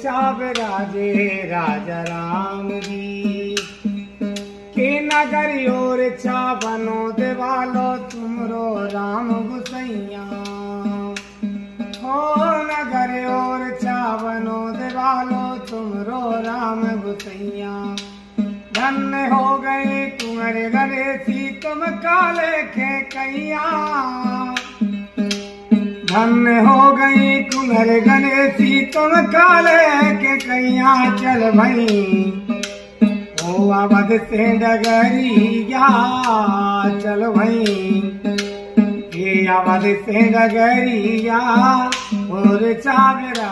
चाव राजे राजा राम जी के नगरी और छा बनो देवालो तुमरो राम गुसैया हो नगर और छा बनो देवालो तुमरो राम गुसैया धन्य हो गए तुम्हारे गणेशी तुम काले के कैया धन्य हो गई कुंवर गणेशी तुम काले के कैया चल भई ओ अवध से डगरिया चल भई ये अवध से डगरिया और चावरा